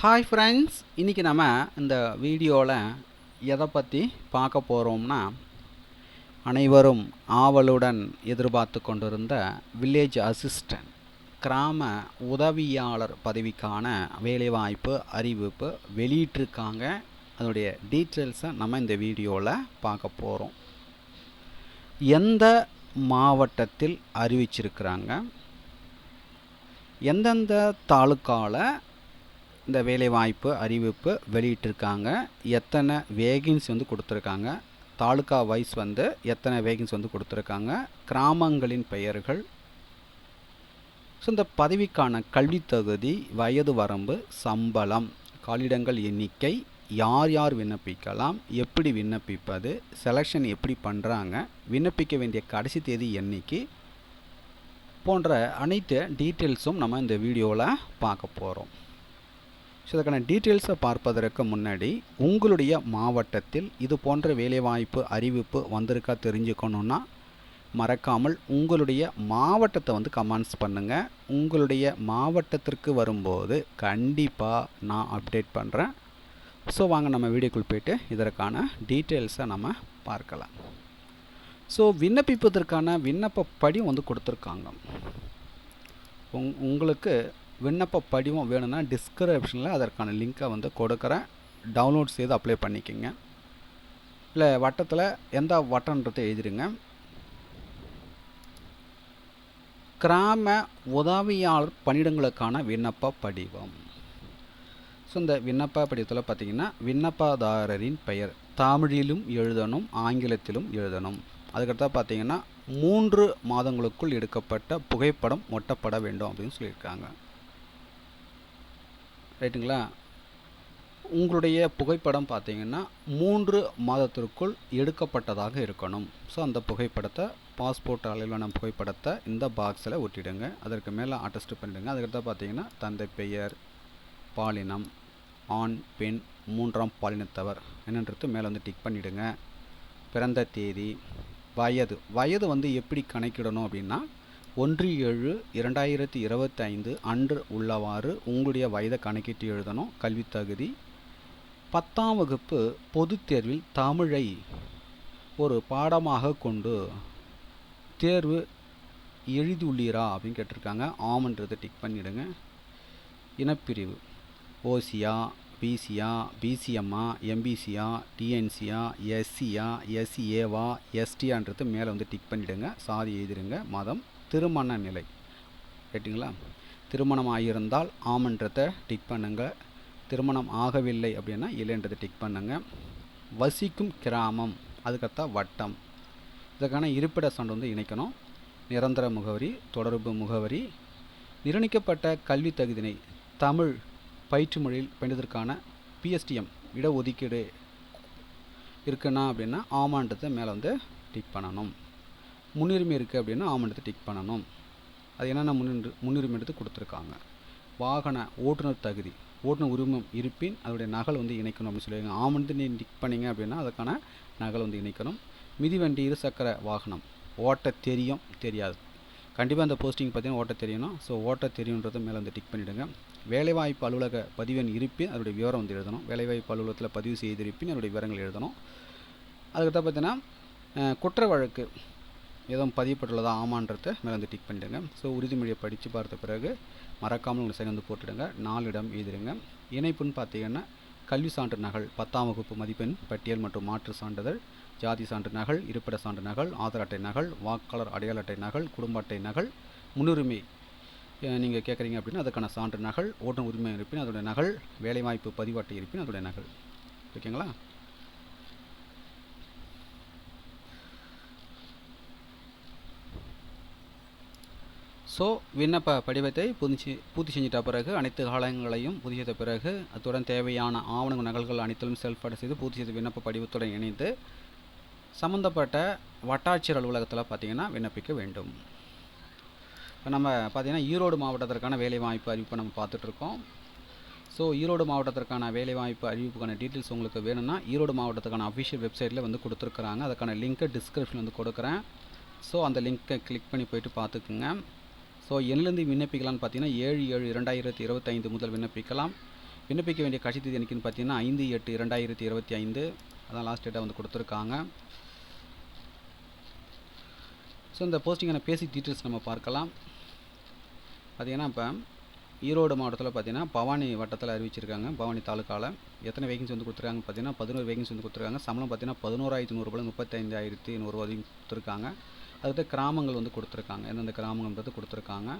Hi friends, இன்றைக்கி நம்ம இந்த வீடியோவில் எதை பற்றி பார்க்க போகிறோம்னா, அனைவரும் ஆவலுடன் எதிர்பார்த்து கொண்டிருந்த வில்லேஜ் அசிஸ்டன்ட் கிராம உதவியாளர் பதவிக்கான வேலைவாய்ப்பு அறிவிப்பு வெளியிட்டிருக்காங்க. அதனுடைய டீட்டெயில்ஸை நம்ம இந்த வீடியோவில் பார்க்க போகிறோம். எந்த மாவட்டத்தில் அறிவிச்சிருக்கிறாங்க, எந்தெந்த தாலுக்காவில் இந்த வேலைவாய்ப்பு அறிவிப்பு வெளியிட்டிருக்காங்க, எத்தனை வேகன்சி கொடுத்துருக்காங்க, தாலுக்கா வைஸ் எத்தனை வேகன்சி கொடுத்துருக்காங்க, கிராமங்களின் பெயர்கள், ஸோ இந்த பதவிக்கான கல்வி தகுதி, வயது வரம்பு, சம்பளம், காலிடங்கள் எண்ணிக்கை, யார் யார் விண்ணப்பிக்கலாம், எப்படி விண்ணப்பிப்பது, செலெக்ஷன் எப்படி பண்ணுறாங்க, விண்ணப்பிக்க வேண்டிய கடைசி தேதி என்னைக்கு போன்ற அனைத்து டீட்டெயில்ஸும் நம்ம இந்த வீடியோவில் பார்க்க போகிறோம். ஸோ இதுக்கான டீட்டெயில்ஸை பார்ப்பதற்கு முன்னாடி உங்களுடைய மாவட்டத்தில் இது போன்ற வேலைவாய்ப்பு அறிவிப்பு வந்திருக்கா தெரிஞ்சுக்கணுன்னா மறக்காமல் உங்களுடைய மாவட்டத்தை கமெண்ட்ஸ் பண்ணுங்கள். உங்களுடைய மாவட்டத்திற்கு வரும்போது கண்டிப்பாக நான் அப்டேட் பண்ணுறேன். ஸோ வாங்க நம்ம வீடியோக்குள் போய்ட்டு இதற்கான டீட்டெயில்ஸை நம்ம பார்க்கலாம். ஸோ விண்ணப்பிப்பதற்கான விண்ணப்ப படிவம் கொடுத்துருக்காங்க. உங்களுக்கு விண்ணப்ப படிவம் வேணும்னா டிஸ்கிரிப்ஷனில் அதற்கான லிங்க்கை கொடுக்குறேன். டவுன்லோட் செய்து அப்ளை பண்ணிக்கோங்க. இல்லை வட்டத்தில் எந்த வட்டன்றதை எழுதிடுங்க. கிராம உதவியாளர் பணியிடங்களுக்கான விண்ணப்ப படிவம். ஸோ இந்த விண்ணப்ப படிவத்தில் பார்த்திங்கன்னா விண்ணப்பதாரரின் பெயர் தமிழிலும் எழுதணும், ஆங்கிலத்திலும் எழுதணும். அதுக்கடுத்தா பார்த்திங்கன்னா 3 மாதங்களுக்குள் எடுக்கப்பட்ட புகைப்படம் ஒட்டப்பட வேண்டும் அப்படின்னு சொல்லியிருக்காங்க. ரைட்டுங்களா? உங்களுடைய புகைப்படம் பார்த்திங்கன்னா 3 மாதத்திற்குள் எடுக்கப்பட்டதாக இருக்கணும். ஸோ அந்த புகைப்படத்தை, பாஸ்போர்ட் அளவிலான புகைப்படத்தை இந்த பாக்ஸில் ஒட்டிடுங்க. அதற்கு மேலே அட்டஸ்ட் பண்ணிவிடுங்க. அதுக்கடுத்து பார்த்திங்கன்னா தந்தை பெயர், பாலினம், ஆண், பெண், 3ஆம் பாலினத்தவர் என்னன்றது மேலே டிக் பண்ணிவிடுங்க. பிறந்த தேதி, வயது எப்படி கணக்கிடணும் அப்படின்னா 1/7/2025 அன்று உள்ளவாறு உங்களுடைய வயதை கணக்கிட்டு எழுதணும். கல்வி தகுதி 10ஆம் வகுப்பு பொதுத் தேர்வில் தமிழை ஒரு பாடமாக கொண்டு தேர்வு எழுதியுள்ளீரா அப்படின்னு கேட்டிருக்காங்க. ஆமன்றதை டிக் பண்ணிவிடுங்க. இனப்பிரிவு ஓசியா, பிசியா, பிசிஎம்மா, எம்பிசியா, டிஎன்சியா, எஸ்சியா, எஸ்சிஏவா, எஸ்டியான்றது மேலே டிக் பண்ணிவிடுங்க. சாதி எழுதிடுங்க. மதம், திருமண நிலை, ரைட்டுங்களா? திருமணம் ஆகியிருந்தால் ஆமன்றதை டிக் பண்ணுங்கள். திருமணம் ஆகவில்லை அப்படின்னா இல்லைன்றதை டிக் பண்ணுங்கள். வசிக்கும் கிராமம், அதுக்கடுத்தா வட்டம், இதற்கான இருப்பிட சான்று இணைக்கணும். நிரந்தர முகவரி, தொடர்பு முகவரி, நிர்ணயிக்கப்பட்ட கல்வி தகுதியினை தமிழ் பயிற்று மொழியில் பயின்றதற்கான பிஎஸ்டிஎம் இடஒதுக்கீடு இருக்குன்னா அப்படின்னா ஆமான்றதை மேலே டிக் பண்ணணும். முன்னுரிமை இருக்குது அப்படின்னா ஆமன்றதை டிக் பண்ணணும். அது என்னென்ன முன்னுரிமை எடுத்து கொடுத்துருக்காங்க. வாகன ஓட்டுநர் தகுதி, ஓட்டுநர் உரிமம் இருப்பின் அதோடைய நகல் இணைக்கணும் அப்படின்னு சொல்லுவாங்க. ஆமன்றதை நீங்கள் டிக் பண்ணிங்க அப்படின்னா அதுக்கான நகல் இணைக்கணும். மிதிவண்டி, இருசக்கர வாகனம் ஓட்ட தெரியும் தெரியாது, கண்டிப்பாக அந்த போஸ்டிங் பார்த்தீங்கன்னா ஓட்ட தெரியணும். ஸோ ஓட்ட தெரியுன்றதை மேலே டிக் பண்ணிவிடுங்க. வேலைவாய்ப்பு அலுவலக பதிவெண் இருப்பின் அதோடைய விவரம் எழுதணும். வேலைவாய்ப்பு அலுவலகத்தில் பதிவு செய்திருப்பின் அதோடைய விவரங்கள் எழுதணும். அதுக்கடுத்து பார்த்தீங்கன்னா குற்ற வழக்கு எதுவும் பதியப்பட்டுள்ளதா ஆமான்றதை மேலே டிக் பண்ணிவிடுங்க. ஸோ உறுதிமொழியை படித்து பார்த்த பிறகு மறக்காமல் உங்கள் சைன் போட்டுடுங்க. 4 இடம் எழுதிடுங்க. இணைப்புன்னு பார்த்தீங்கன்னா கல்வி சான்று நகல், 10ஆம் வகுப்பு மதிப்பெண் பட்டியல் மற்றும் மாற்று சான்றிதழ், ஜாதி சான்று நகல், இருப்பிட சான்று நகல், ஆதார் அட்டை நகல், வாக்காளர் அடையாள அட்டை நகல், குடும்ப அட்டை நகல், முன்னுரிமை நீங்கள் கேட்குறீங்க அப்படின்னா அதுக்கான சான்று நகல், ஓட்டுநர் உரிமை இருப்பின் அதோடைய நகல், வேலைவாய்ப்பு பதிவு அட்டை இருப்பின் அதோடைய நகல். ஓகேங்களா? ஸோ விண்ணப்ப படிவத்தை பூர்த்தி செஞ்சிட்ட பிறகு அனைத்து காலங்களையும் பூர்த்தி செய்த பிறகு அத்துடன் தேவையான ஆவண நகல்கள் அனைத்திலும் செல்ஃப் அட்டை செய்து பூர்த்தி செய்த விண்ணப்ப படிவத்துடன் இணைந்து சம்மந்தப்பட்ட வட்டாட்சியர் அலுவலகத்தில் பார்த்திங்கன்னா விண்ணப்பிக்க வேண்டும். இப்போ நம்ம பார்த்திங்கன்னா ஈரோடு மாவட்டத்திற்கான வேலைவாய்ப்பு அறிவிப்பை நம்ம பார்த்துட்ருக்கோம். ஸோ ஈரோடு மாவட்டத்திற்கான வேலைவாய்ப்பு அறிவிப்புக்கான டீட்டெயில்ஸ் உங்களுக்கு வேணும்னா ஈரோடு மாவட்டத்துக்கான அஃபிஷியல் வெப்சைட்டில் கொடுத்துருக்குறாங்க. அதுக்கான லிங்க்கை டிஸ்கிரிப்ஷனில் கொடுக்குறேன். ஸோ அந்த லிங்க்கை கிளிக் பண்ணி போய்ட்டு பார்த்துக்குங்க. ஸோ எண்ணிலிருந்து விண்ணப்பிக்கலாம்னு பார்த்தீங்கன்னா 7/7/2025 முதல் விண்ணப்பிக்கலாம். விண்ணப்பிக்க வேண்டிய கடைசி தேதி என்னைக்குன்னு பார்த்தீங்கன்னா 5/8/2025. அதான் லாஸ்ட் டேட்டாக வந்து கொடுத்துருக்காங்க. ஸோ இந்த போஸ்டிங்கான பேசிக் டீட்டெயில்ஸ் நம்ம பார்க்கலாம். பார்த்திங்கன்னா இப்போ ஈரோடு மாவட்டத்தில் பார்த்தீங்கன்னா பவானி வட்டத்தில் அறிவிச்சிருக்காங்க. பவானி தாலுக்காவில் எத்தனை வேகன்சி வந்து கொடுத்துருக்காங்க பார்த்தீங்கன்னா 11 வேகன்சி வந்து கொடுத்துருக்காங்க. சம்பளம் பார்த்தீங்கன்னா 11,100 35,100 வரைக்கும் கொடுத்துருக்காங்க. அதுக்கிட்ட கிராமங்கள் வந்து கொடுத்துருக்காங்க, எந்தெந்த கிராமங்கள்ன்றது கொடுத்துருக்காங்க.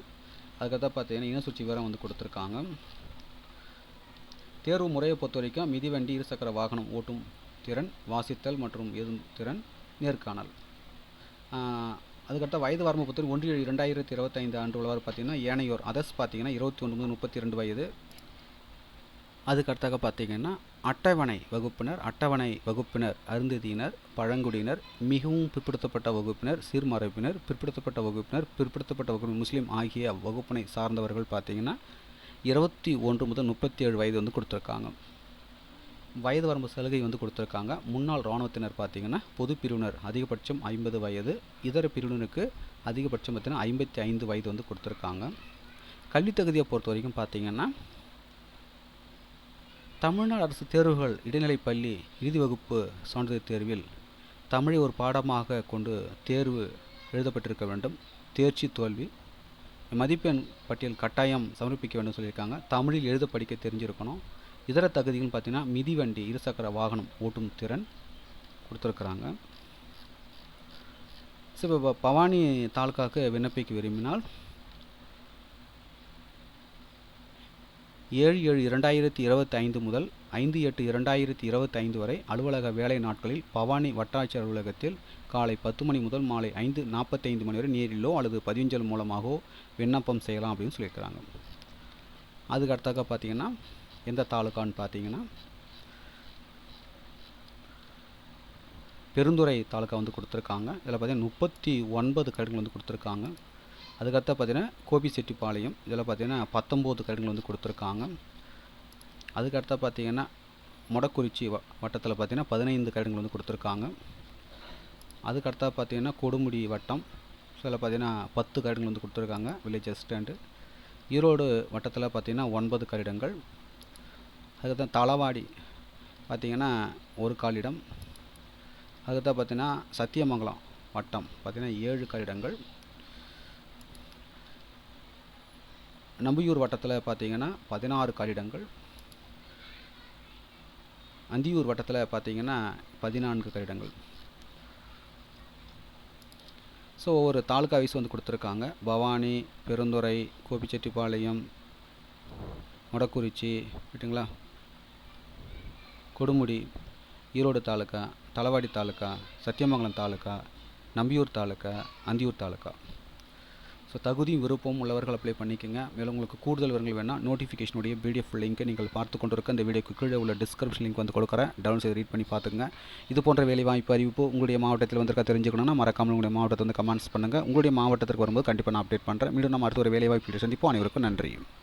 அதுக்கடுத்து பார்த்தீங்கன்னா இனசூச்சி விவரம் வந்து கொடுத்துருக்காங்க. தேர்வு முறையை பொறுத்த வரைக்கும் மிதிவண்டி, இருசக்கர வாகனம் ஓட்டும் திறன், வாசித்தல் மற்றும் எழுதும் திறன், நேர்காணல். அதுக்கடுத்த வயது வரம்பு பொறுத்தவரை 1/7/2025 ஆண்டு உள்ளவர் பார்த்தீங்கன்னா ஏனையோர் அதர்ஸ் பார்த்தீங்கன்னா 21 முதல் 32 வயது. அதுக்கடுத்தாக பார்த்தீங்கன்னா அட்டவணை வகுப்பினர், அருந்ததியினர், பழங்குடியினர், மிகவும் பிற்படுத்தப்பட்ட வகுப்பினர், சிறுமரபினர், பிற்படுத்தப்பட்ட வகுப்பினர், முஸ்லீம் ஆகிய வகுப்பினை சார்ந்தவர்கள் பார்த்தீங்கன்னா 21 முதல் 37 வயது வந்து கொடுத்துருக்காங்க. வயது வரம்பு சலுகை வந்து கொடுத்துருக்காங்க. முன்னாள் இராணுவத்தினர் பார்த்தீங்கன்னா பொது பிரிவினர் அதிகபட்சம் 50 வயது, இதர பிரிவினருக்கு அதிகபட்சம் பார்த்தீங்கன்னா 55 வயது வந்து கொடுத்துருக்காங்க. கல்வித் தகுதியை பொறுத்த வரைக்கும் பார்த்தீங்கன்னா தமிழ்நாடு அரசு தேர்வுகள் இடைநிலைப் பள்ளி இறுதி வகுப்பு சான்றிதழ் தேர்வில் தமிழை ஒரு பாடமாக கொண்டு தேர்வு எழுதப்பட்டிருக்க வேண்டும். தேர்ச்சி தோல்வி மதிப்பெண் பட்டியல் கட்டாயம் சமர்ப்பிக்க வேண்டும் சொல்லியிருக்காங்க. தமிழில் எழுத படிக்க தெரிஞ்சிருக்கணும். இதர தகுதிகள் பார்த்தீங்கன்னா மிதிவண்டி, இருசக்கர வாகனம் ஓட்டும் திறன் கொடுத்துருக்குறாங்க. ஸோ இப்போ பவானி தாலுக்காவுக்கு விண்ணப்பிக்க விரும்பினால் 7/7/2025 முதல் 5/8/2025 வரை அலுவலக வேலை நாட்களில் பவானி வட்டாட்சியர் அலுவலகத்தில் காலை 10 மணி முதல் மாலை 5:45 மணி வரை நேரிலோ அல்லது பதிவஞ்சல் மூலமாகவோ விண்ணப்பம் செய்யலாம் அப்படின்னு சொல்லியிருக்கிறாங்க. அதுக்கு அடுத்தாக பார்த்தீங்கன்னா எந்த தாலுக்கான்னு பார்த்தீங்கன்னா பெருந்துறை தாலுக்கா வந்து கொடுத்துருக்காங்க. இதில் பார்த்தீங்கன்னா 39 கடைகள் வந்து கொடுத்துருக்காங்க. அதுக்கடுத்து பார்த்தீங்கன்னா கோபிச்செட்டிப்பாளையம், இதில் பார்த்தீங்கன்னா 19 கடைகள் வந்து கொடுத்துருக்காங்க. அதுக்கடுத்து பார்த்தீங்கன்னா மொடக்குறிச்சி வட்டத்தில் பார்த்தீங்கன்னா 15 கடைகள் வந்து கொடுத்துருக்காங்க. அதுக்கடுத்தா பார்த்தீங்கன்னா கொடுமுடி வட்டம், இதில் பார்த்தீங்கன்னா 10 கடைகள் வந்து கொடுத்துருக்காங்க வில்லேஜ் அசிஸ்டண்ட். ஈரோடு வட்டத்தில் பார்த்தீங்கன்னா 9 கட்டிடங்கள். அதுக்கடுத்து தளவாடி பார்த்திங்கன்னா 1 காலிடம். அதுக்கடுத்து பார்த்திங்கன்னா சத்தியமங்கலம் வட்டம் பார்த்திங்கன்னா 7 கட்டிடங்கள். நம்பியூர் வட்டத்தில் பார்த்திங்கன்னா 16 கட்டிடங்கள். அந்தியூர் வட்டத்தில் பார்த்திங்கன்னா 14 கட்டிடங்கள். ஸோ ஒவ்வொரு தாலுக்கா வைஸ் வந்து கொடுத்துருக்காங்க. பவானி, பெருந்துறை, கோபிச்செட்டிப்பாளையம், மொடக்குறிச்சி, ரைட்டுங்களா, கொடுமுடி, ஈரோடு தாலுக்கா, தளவாடி தாலுக்கா, சத்தியமங்கலம் தாலுக்கா, நம்பியூர் தாலுக்கா, அந்தியூர் தாலுக்கா. ஸோ தகுதியும் விருப்பம் உள்ளவர்கள் அப்ளை பண்ணிக்கோங்க. மேலும் உங்களுக்கு கூடுதல் விவரங்கள் வேணால் நோட்டிஃபிகேஷனுடைய பிடிஎஃப் லிங்க்கை நீங்கள் பார்த்து கொண்டிருக்க இந்த வீடியோக்கு கீழே உள்ள டிஸ்கிரிப்ஷன் லிங்க் வந்து கொடுக்குறேன். டவுன்லோட் செய்து ரீட் பண்ணி பார்த்துங்க. இது போன்ற வேலைவாய்ப்பு அறிவிப்பு உங்களுடைய மாவட்டத்தில் வந்திருக்கா தெரிஞ்சுக்கணும்னா மறக்காமல் உங்களுடைய மாவட்டத்தை வந்து கமெண்ட்ஸ் பண்ணுங்கள். உங்களுடைய மாவட்டத்திற்கு வரும்போது கண்டிப்பாக நான் அப்டேட் பண்ணுறேன். மீண்டும் நம்ம அடுத்த ஒரு வேலைவாய்ப்பு சந்திப்போம். அனைவருக்கும் நன்றி.